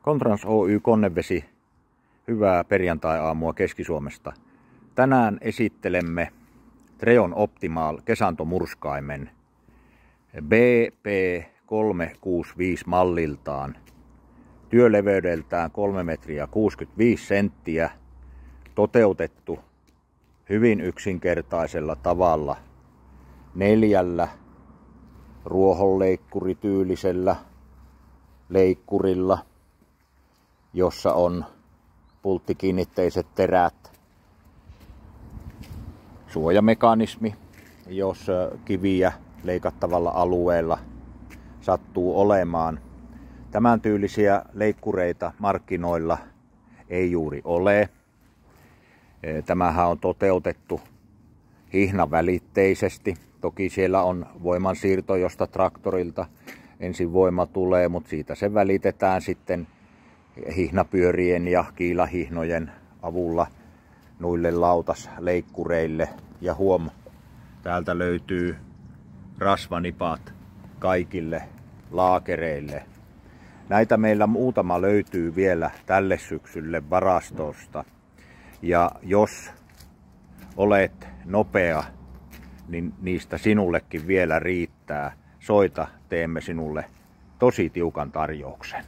Contrans Oy Konnevesi, hyvää perjantai-aamua Keski-Suomesta. Tänään esittelemme Treon Optimal kesantomurskaimen BP365 malliltaan. Työleveydeltään 3 metriä 65 senttiä, toteutettu hyvin yksinkertaisella tavalla 4 ruohonleikkurityylisellä leikkurilla, jossa on pulttikiinnitteiset terät, suojamekanismi, jos kiviä leikattavalla alueella sattuu olemaan. Tämän tyylisiä leikkureita markkinoilla ei juuri ole. Tämähän on toteutettu hihnavälitteisesti. Toki siellä on voimansiirto, josta traktorilta ensin voima tulee, mutta siitä se välitetään sitten hihnapyörien ja kiilahihnojen avulla noille lautasleikkureille. Ja täältä löytyy rasvanipat kaikille laakereille. Näitä meillä muutama löytyy vielä tälle syksylle varastosta. Ja jos olet nopea, niin niistä sinullekin vielä riittää. Soita, teemme sinulle tosi tiukan tarjouksen.